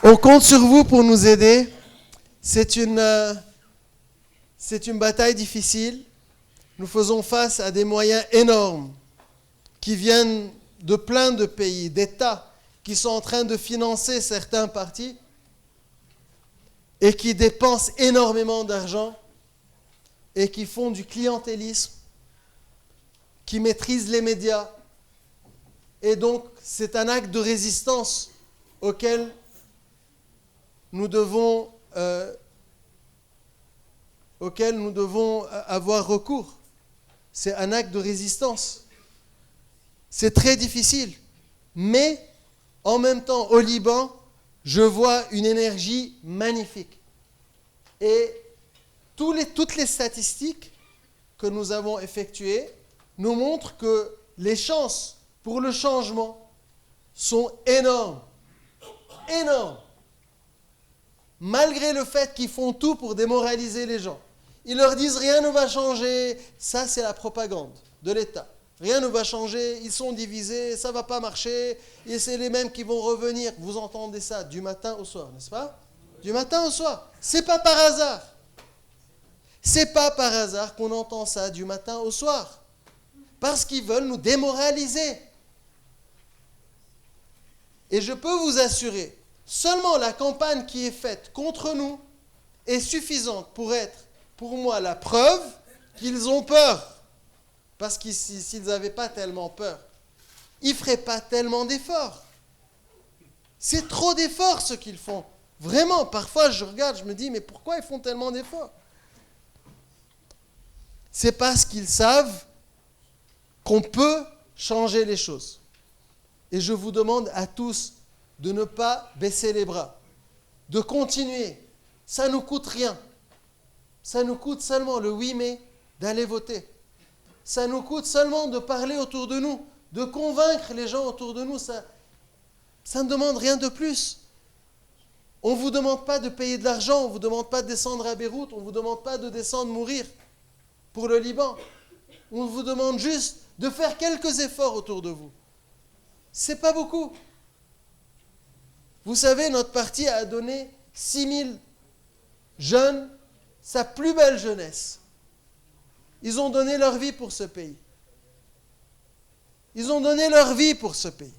On compte sur vous pour nous aider. C'est une bataille difficile. Nous faisons face à des moyens énormes qui viennent de plein de pays, d'États qui sont en train de financer certains partis et qui dépensent énormément d'argent et qui font du clientélisme, qui maîtrisent les médias. Et donc, c'est un acte de résistance auquel nous devons avoir recours. C'est un acte de résistance. C'est très difficile. Mais, en même temps, au Liban, je vois une énergie magnifique. Et toutes les statistiques que nous avons effectuées nous montrent que les chances pour le changement sont énormes. Énormes. Malgré le fait qu'ils font tout pour démoraliser les gens. Ils leur disent rien ne va changer. Ça, c'est la propagande de l'État. Rien ne va changer, ils sont divisés, ça ne va pas marcher, et c'est les mêmes qui vont revenir. Vous entendez ça du matin au soir, n'est-ce pas? Du matin au soir. C'est pas par hasard. C'est pas par hasard qu'on entend ça du matin au soir. Parce qu'ils veulent nous démoraliser. Et je peux vous assurer, seulement la campagne qui est faite contre nous est suffisante pour être, pour moi, la preuve qu'ils ont peur. Parce que s'ils n'avaient pas tellement peur, ils ne feraient pas tellement d'efforts. C'est trop d'efforts ce qu'ils font. Vraiment, parfois je regarde, je me dis, mais pourquoi ils font tellement d'efforts? C'est parce qu'ils savent qu'on peut changer les choses. Et je vous demande à tous de ne pas baisser les bras, de continuer. Ça ne nous coûte rien. Ça nous coûte seulement le 8 mai d'aller voter. Ça nous coûte seulement de parler autour de nous, de convaincre les gens autour de nous. Ça ne demande rien de plus. On ne vous demande pas de payer de l'argent, on ne vous demande pas de descendre à Beyrouth, on ne vous demande pas de descendre mourir pour le Liban. On vous demande juste de faire quelques efforts autour de vous. C'est pas beaucoup. Vous savez, notre parti a donné 6000 jeunes sa plus belle jeunesse. Ils ont donné leur vie pour ce pays. Ils ont donné leur vie pour ce pays.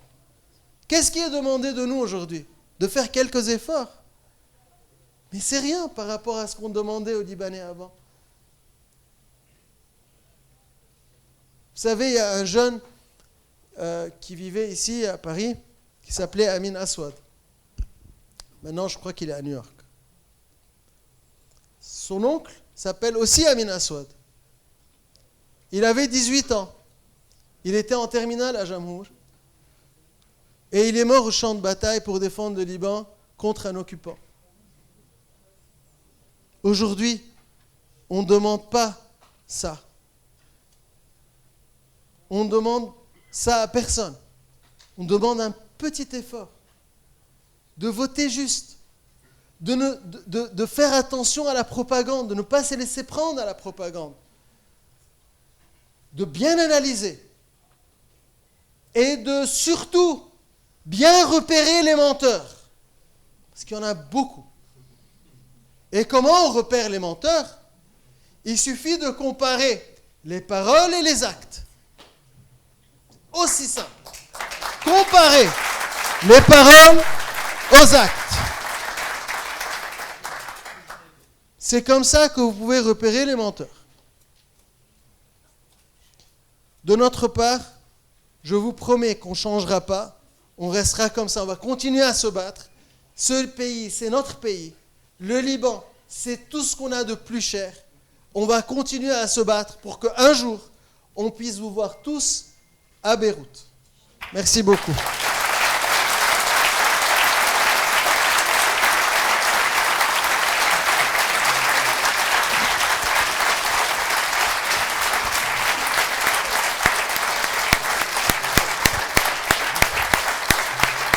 Qu'est-ce qui est demandé de nous aujourd'hui? De faire quelques efforts. Mais c'est rien par rapport à ce qu'on demandait aux Libanais avant. Vous savez, il y a un jeune qui vivait ici à Paris, qui s'appelait Amin Aswad. Maintenant, je crois qu'il est à New York. Son oncle s'appelle aussi Amin Aswad. Il avait 18 ans. Il était en terminale à Jamhour. Et il est mort au champ de bataille pour défendre le Liban contre un occupant. Aujourd'hui, on ne demande pas ça. On ne demande ça à personne. On demande un petit effort, de voter juste, de faire attention à la propagande, de ne pas se laisser prendre à la propagande, de bien analyser et de surtout bien repérer les menteurs, parce qu'il y en a beaucoup. Et comment on repère les menteurs? Il suffit de comparer les paroles et les actes. Aussi simple. Comparer les paroles aux actes. C'est comme ça que vous pouvez repérer les menteurs. De notre part, je vous promets qu'on ne changera pas. On restera comme ça. On va continuer à se battre. Ce pays, c'est notre pays. Le Liban, c'est tout ce qu'on a de plus cher. On va continuer à se battre pour qu'un jour, on puisse vous voir tous à Beyrouth. Merci beaucoup.